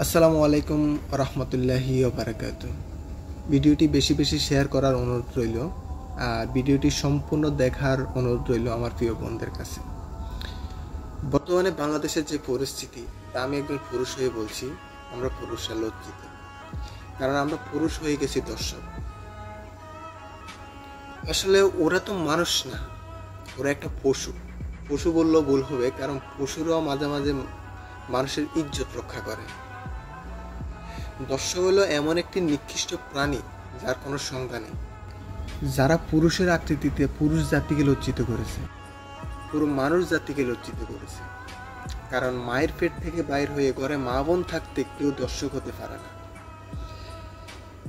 আসসালামু আলাইকুম রহমতুল্লাহি বারাকাতু। ভিডিওটি বেশি বেশি শেয়ার করার অনুরোধ রইল, আর ভিডিওটি সম্পূর্ণ দেখার অনুরোধ রইল আমার প্রিয় বোনদের কাছে। বর্তমানে বাংলাদেশের যে পরিস্থিতি, তা আমি একজন পুরুষ হয়ে বলছি, আমরা পুরুষরা লজ্জিত, কারণ আমরা পুরুষ হয়ে গেছি দর্শক। আসলে ওরা তো মানুষ না, ওরা একটা পশু। পশু বললেও ভুল হবে, কারণ পশুরাও মাঝে মাঝে মানুষের ইজ্জত রক্ষা করে। দর্শক হলো এমন একটি নিকৃষ্ট প্রাণী যার কোনো সংজ্ঞা নেই, যারা পুরুষের আকৃতিতে পুরুষ জাতিকে লজ্জিত করেছে, পুরো মানুষ জাতিকে লজ্জিত করেছে। কারণ মায়ের পেট থেকে বাইর হয়ে ঘরে মা বোন থাকতে কেউ দর্শক হতে পারে না।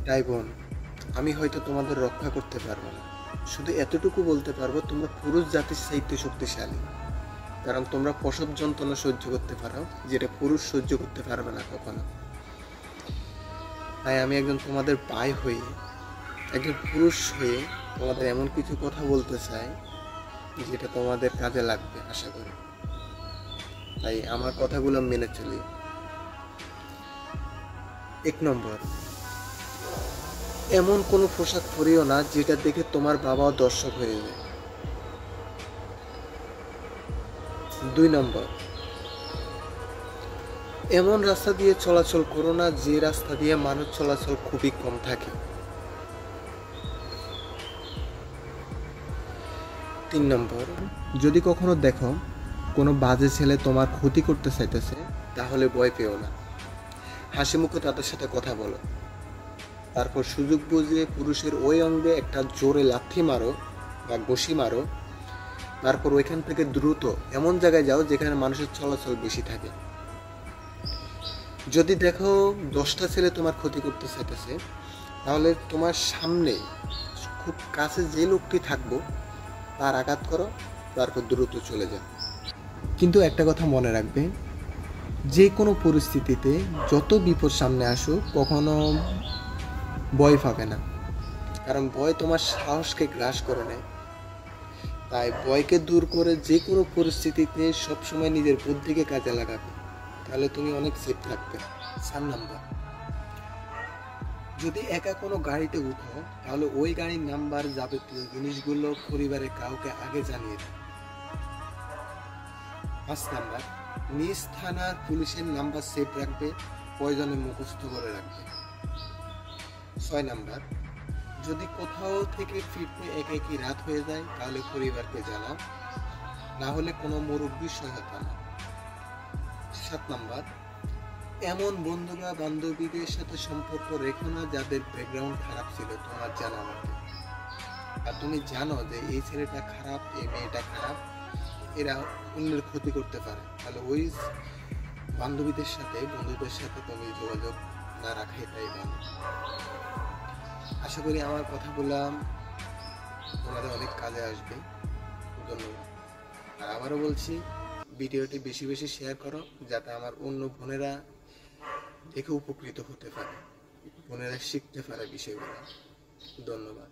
তাই বোন, আমি হয়তো তোমাদের রক্ষা করতে পারবো না, শুধু এতটুকু বলতে পারবো, তোমরা পুরুষ জাতির চাইতে শক্তিশালী। কারণ তোমরা প্রসব যন্ত্রণা সহ্য করতে পারো, যেটা পুরুষ সহ্য করতে পারবে না কখনো। তাই আমি একজন তোমাদের ভাই হয়ে, একজন পুরুষ হয়ে তোমাদের এমন কিছু কথা বলতে চাই যেটা তোমাদের কাজে লাগবে আশা করি। তাই আমার কথাগুলো মেনে চলি। 1 নম্বর, এমন কোনো পোশাক পরিও না যেটা দেখে তোমার বাবাও দর্শক হয়ে যায়। 2 নম্বর, এমন রাস্তা দিয়ে চলাচল করো না যে রাস্তা দিয়ে মানুষ চলাচল খুবই কম থাকে। 3 নম্বর, যদি কখনো দেখো কোনো বাজে ছেলে তোমার ক্ষতি করতে চাইতেছে, তাহলে ভয় পেও না, হাসি মুখে তাদের সাথে কথা বলো। তারপর সুযোগ বুঝে পুরুষের ওই অঙ্গে একটা জোরে লাথি মারো বা ঘুষি মারো। তারপর ওইখান থেকে দ্রুত এমন জায়গায় যাও যেখানে মানুষের চলাচল বেশি থাকে। যদি দেখো 10টা ছেলে তোমার ক্ষতি করতে চাইতেছে, তাহলে তোমার সামনে খুব কাছে যে লোকটি থাকবো তার আঘাত করো, তারপর দ্রুত চলে যাও। কিন্তু একটা কথা মনে রাখবে, যে কোনো পরিস্থিতিতে যত বিপদ সামনে আসুক কখনো ভয় পাবে না, কারণ ভয় তোমার সাহসকে গ্রাস করে নেয়। তাই ভয়কে দূর করে যে কোনো পরিস্থিতিতে সবসময় নিজের বুদ্ধিকে কাজে লাগাবে, তাহলে তুমি অনেক সেফ থাকবে। 4 নাম্বার, যদি একা কোনো গাড়িতে উঠো, তাহলে ওই গাড়ির নাম্বার যাবতীয় জিনিসগুলো পরিবারের কাউকে আগে জানিয়ে দাও। 5 নাম্বার, নিজ থানার পুলিশের নাম্বার সেভ রাখবে, প্রয়োজনে মুখস্থ করে রাখবে। 6 নাম্বার, যদি কোথাও থেকে ফিরতে একাকী রাত হয়ে যায়, তাহলে পরিবারকে জানাও, না হলে কোনো মুরব্বির সহায়তা নাও। 7 নাম্বার, এমন বন্ধু বা বান্ধবীদের সাথে সম্পর্ক রেখো না যাদের ব্যাকগ্রাউন্ড খারাপ ছিল তোমার জানা মতে। আর তুমি জানো যে এই ছেলেটা খারাপ, এই মেয়েটা খারাপ, এরা অন্যের ক্ষতি করতে পারে, তাহলে ওই বান্ধবীদের সাথে বন্ধুদের সাথে তুমি যোগাযোগ না রাখাই তাই ভালো। আশা করি আমার কথাগুলো তোমাদের অনেক কাজে আসবে। ধন্যবাদ। আর আবারও বলছি, ভিডিওটি বেশি বেশি শেয়ার করো, যাতে আমার অন্য বোনেরা দেখে উপকৃত হতে পারে, বোনেরা শিখতে পারে বিষয়গুলো। ধন্যবাদ।